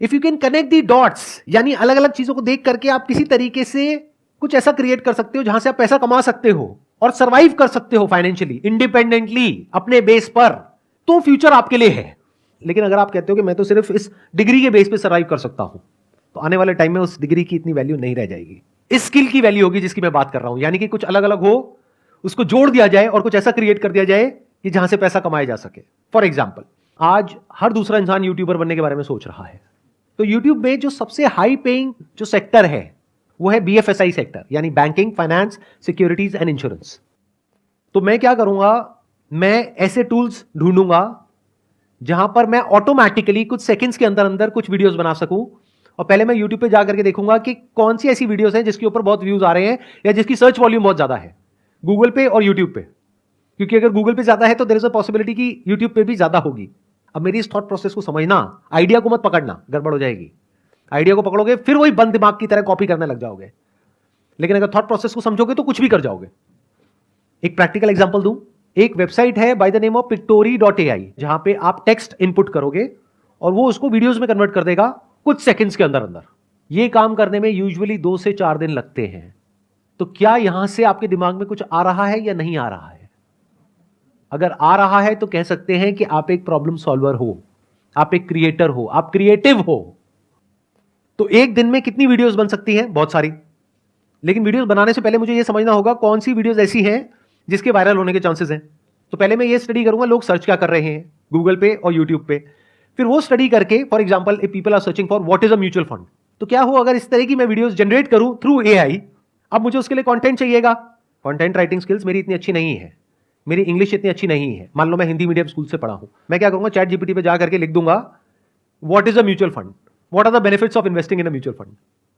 If you can connect the dots, यानी अलग अलग चीजों को देख करके आप किसी तरीके से कुछ ऐसा क्रिएट कर सकते हो जहां से आप पैसा कमा सकते हो और सरवाइव कर सकते हो फाइनेंशियली, इंडिपेंडेंटली, अपने बेस पर, तो फ्यूचर आपके लिए है। लेकिन अगर आप कहते हो कि मैं तो सिर्फ इस डिग्री के बेस पे सरवाइव कर सकता हूं, तो आने वाले टाइम में उस डिग्री की इतनी वैल्यू नहीं रह जाएगी। इस स्किल की वैल्यू होगी जिसकी मैं बात कर रहा हूं, यानी कि कुछ अलग अलग हो, उसको जोड़ दिया जाए और कुछ ऐसा क्रिएट कर दिया जाए कि जहां से पैसा कमाया जा सके। फॉर एग्जाम्पल, आज हर दूसरा इंसान यूट्यूबर बनने के बारे में सोच रहा है। तो यूट्यूब में जो सबसे हाई पेइंग जो सेक्टर है वो है BFSI सेक्टर, यानी banking, finance, securities and insurance. तो मैं क्या करूंगा, मैं ऐसे टूल्स ढूंढूंगा जहां पर मैं ऑटोमेटिकली कुछ सेकंड्स के अंदर अंदर कुछ वीडियोस बना सकूं। और पहले मैं यूट्यूब पे जाकर के देखूंगा कि कौन सी ऐसी वीडियोस हैं जिसके ऊपर बहुत व्यूज आ रहे हैं या जिसकी सर्च वॉल्यूम बहुत ज्यादा है, गूगल पे और यूट्यूब पे। क्योंकि अगर गूगल पे ज्यादा है तो देयर इज अ पॉसिबिलिटी कि यूट्यूब पे भी ज्यादा होगी। अब मेरी इस थॉट प्रोसेस को समझना, आइडिया को मत पकड़ना, गड़बड़ हो जाएगी। आइडिया को पकड़ोगे फिर वही बंद दिमाग की तरह कॉपी करने लग जाओगे, लेकिन अगर थॉट प्रोसेस को समझोगे तो कुछ भी कर जाओगे। एक प्रैक्टिकल एग्जांपल दूं, एक वेबसाइट है by the name of pictory.ai, जहां पे आप टेक्स्ट इनपुट करोगे और वो उसको वीडियोस में कन्वर्ट कर देगा कुछ सेकंड्स के अंदर अंदर। ये काम करने में यूजुअली 2 से 4 दिन लगते हैं। तो क्या यहां से आपके दिमाग में कुछ आ रहा है या नहीं आ रहा है? अगर आ रहा है तो कह सकते हैं कि आप एक प्रॉब्लम सॉल्वर हो, आप एक क्रिएटर हो, आप क्रिएटिव हो। तो एक दिन में कितनी वीडियोस बन सकती हैं? बहुत सारी। लेकिन वीडियोस बनाने से पहले मुझे यह समझना होगा कौन सी वीडियोस ऐसी हैं जिसके वायरल होने के चांसेस हैं। तो पहले मैं ये स्टडी करूंगा लोग सर्च क्या कर रहे हैं गूगल पे और यूट्यूब पे। फिर वो स्टडी करके, for example if people are searching for what is a mutual fund, तो क्या हो अगर इस तरह की मैं वीडियोस जनरेट करूं थ्रू AI। अब मुझे उसके लिए कंटेंट चाहिएगा। कंटेंट राइटिंग स्किल्स मेरी इतनी अच्छी नहीं है, मेरी इंग्लिश इतनी अच्छी नहीं है। मान लो मैं हिंदी मीडियम स्कूल से पढ़ा हूं, मैं क्या करूंगा, चैट जीपीटी पे जा करके लिख दूंगा what is a mutual fund, what are the benefits of investing in a mutual fund.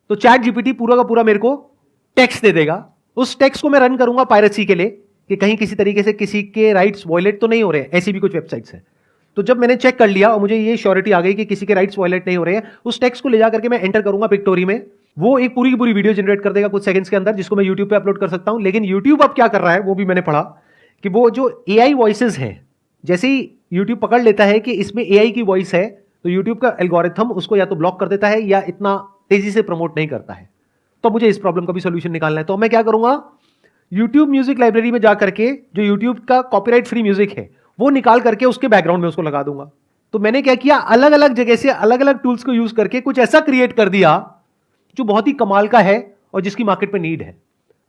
तो चैट जीपीटी पूरा का पूरा मेरे को टेक्स्ट दे देगा। उस टेक्स्ट को मैं रन करूंगा पायरेसी के लिए कि कहीं किसी तरीके से किसी के राइट्स वायलेट तो नहीं हो रहे हैं। ऐसी भी कुछ वेबसाइट्स हैं। तो जब मैंने चेक कर लिया और मुझे ये श्योरिटी आ गई कि किसी के राइट्स वायलेट नहीं हो रहे हैं, उस टेक्स्ट को ले जा करके मैं एंटर करूंगा पिक्टोरी में। वो एक पूरी की पूरी वीडियो जनरेट कर देगा कुछ सेकंड्स के अंदर, जिसको मैं यूट्यूब पे अपलोड कर सकता हूं। लेकिन यूट्यूब अब क्या कर रहा है वो भी मैंने पढ़ा कि वो जो AI वॉइसेस हैं, जैसे ही यूट्यूब पकड़ लेता है कि इसमें AI की वॉइस है, तो यूट्यूब का एल्गोरिथम उसको या तो ब्लॉक कर देता है या इतना तेजी से प्रमोट नहीं करता है। तो मुझे इस प्रॉब्लम का भी सोल्यूशन निकालना है। तो मैं क्या करूंगा, यूट्यूब म्यूजिक लाइब्रेरी में जाकर के जो यूट्यूब का कॉपीराइट फ्री म्यूजिक है वो निकाल करके उसके बैकग्राउंड में उसको लगा दूंगा। तो मैंने क्या किया, अलग अलग जगह से अलग अलग टूल्स को यूज करके कुछ ऐसा क्रिएट कर दिया जो बहुत ही कमाल का है और जिसकी मार्केट में नीड है।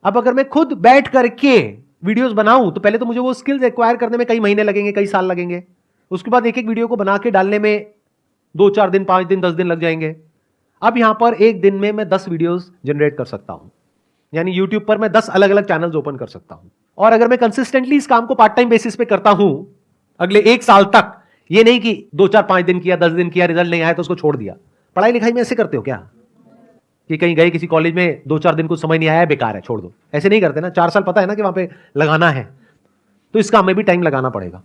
अब अगर मैं खुद बैठ करके वीडियोस बनाऊं तो पहले तो मुझे वो स्किल्स एक्वायर करने में कई महीने लगेंगे, कई साल लगेंगे। उसके बाद एक एक वीडियो को बना के डालने में 2-4 दिन, 5 दिन, 10 दिन लग जाएंगे। अब यहां पर एक दिन में मैं 10 वीडियोस जनरेट कर सकता हूं, यानी यूट्यूब पर मैं 10 अलग अलग चैनल्स ओपन कर सकता हूं। और अगर मैं कंसिस्टेंटली इस काम को पार्ट टाइम बेसिस पे करता हूं अगले 1 साल तक, ये नहीं कि 2-4-5 दिन किया, 10 दिन किया, रिजल्ट नहीं आया तो उसको छोड़ दिया। पढ़ाई लिखाई में ऐसे करते हो क्या कि कहीं गए किसी कॉलेज में, 2-4 दिन कुछ समझ नहीं आया, बेकार है, छोड़ दो? ऐसे नहीं करते ना। 4 साल पता है ना कि वहां पे लगाना है, तो इस काम में भी टाइम लगाना पड़ेगा।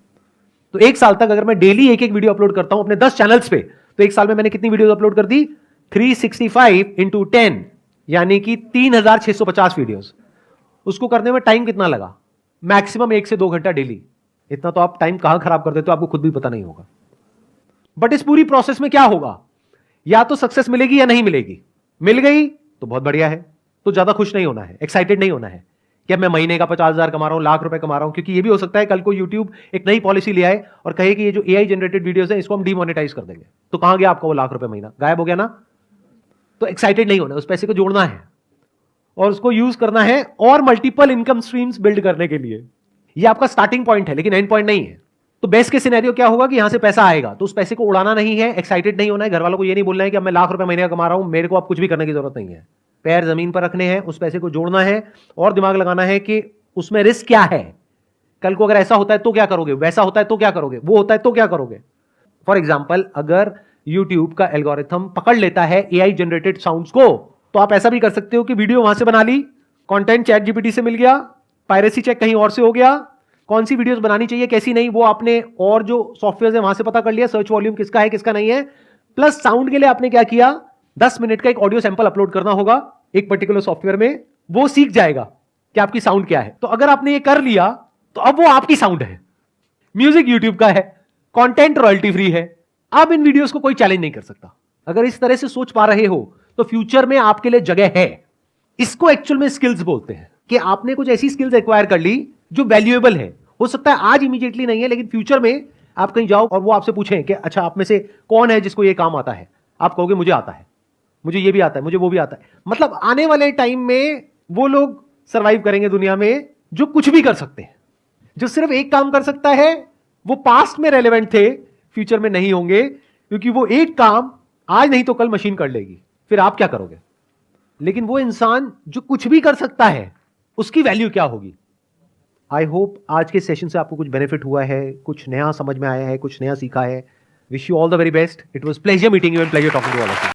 तो 1 साल तक अगर मैं डेली एक एक वीडियो अपलोड करता हूं अपने 10 चैनल्स पे, तो 1 साल में मैंने कितनी वीडियो अपलोड कर दी? 365 इंटू 10, यानी कि 3650 वीडियोस। उसको करने में टाइम कितना लगा? मैक्सिमम 1 से 2 घंटा डेली। इतना तो आप टाइम कहां खराब कर देते हो आपको खुद भी पता नहीं होगा। बट इस पूरी प्रोसेस में क्या होगा, या तो सक्सेस मिलेगी या नहीं मिलेगी। मिल गई तो बहुत बढ़िया है, तो ज्यादा खुश नहीं होना है, एक्साइटेड नहीं होना है कि अब मैं महीने का 50,000 कमा रहा हूं, लाख रुपए कमा रहा हूं। क्योंकि ये भी हो सकता है कल को यूट्यूब एक नई पॉलिसी ले आए और कहे कि ये जो AI जनरेटेड वीडियोस है इसको हम डीमोनेटाइज कर देंगे। तो कहां गया आपका वो लाख रुपए महीना? गायब हो गया ना। तो एक्साइटेड नहीं होना, उस पैसे को जोड़ना है और उसको यूज करना है और मल्टीपल इनकम स्ट्रीम्स बिल्ड करने के लिए। ये आपका स्टार्टिंग पॉइंट है, लेकिन एंड पॉइंट नहीं है। तो बेस्ट के सिनेरियो क्या होगा कि यहां से पैसा आएगा, तो उस पैसे को उड़ाना नहीं है, एक्साइटेड नहीं होना है। घर वालों को ये नहीं बोलना है कि अब मैं लाख रुपए महीने का कमा रहा हूं, मेरे को अब कुछ भी करने की जरूरत नहीं है। पैर जमीन पर रखने हैं, उस पैसे को जोड़ना है और दिमाग लगाना है कि उसमें रिस्क क्या है। कल को अगर ऐसा होता है तो क्या करोगे, वैसा होता है तो क्या करोगे, वो होता है तो क्या करोगे। फॉर एग्जाम्पल, अगर यूट्यूब का एल्गोरिथम पकड़ लेता है AI जनरेटेड साउंड्स को, तो आप ऐसा भी कर सकते हो कि वीडियो वहां से बना ली, कंटेंट चैट जीपीटी से मिल गया, पायरेसी चेक कहीं और से हो गया, कौन सी वीडियोस बनानी चाहिए कैसी नहीं वो आपने और जो सॉफ्टवेयर है वहां से पता कर लिया, सर्च वॉल्यूम किसका है किसका नहीं है। प्लस साउंड के लिए आपने क्या किया, 10 मिनट का एक ऑडियो सैंपल अपलोड करना होगा एक पर्टिकुलर सॉफ्टवेयर में, वो सीख जाएगा कि आपकी साउंड क्या है। तो अगर आपने ये कर लिया तो अब वो आपकी साउंड है, म्यूजिक यूट्यूब का है, कंटेंट रॉयल्टी फ्री है। अब इन वीडियोस को कोई चैलेंज नहीं कर सकता। अगर इस तरह से सोच पा रहे हो तो फ्यूचर में आपके लिए जगह है। इसको एक्चुअल में स्किल्स बोलते हैं कि आपने कुछ ऐसी स्किल्स एक्वायर कर ली जो वैल्यूएबल है। हो सकता है आज इमीडिएटली नहीं है, लेकिन फ्यूचर में आप कहीं जाओ और वो आपसे पूछें कि अच्छा आप में से कौन है जिसको ये काम आता है, आप कहोगे मुझे आता है, मुझे ये भी आता है, मुझे वो भी आता है। मतलब आने वाले टाइम में वो लोग सर्वाइव करेंगे दुनिया में जो कुछ भी कर सकते हैं। जो सिर्फ एक काम कर सकता है वो पास्ट में रेलेवेंट थे, फ्यूचर में नहीं होंगे, क्योंकि वो एक काम आज नहीं तो कल मशीन कर लेगी, फिर आप क्या करोगे? लेकिन वो इंसान जो कुछ भी कर सकता है उसकी वैल्यू क्या होगी? आई होप आज के सेशन से आपको कुछ बेनिफिट हुआ है, कुछ नया समझ में आया है, कुछ नया सीखा है। Wish you all the very best. It was pleasure meeting you and pleasure talking to all of you.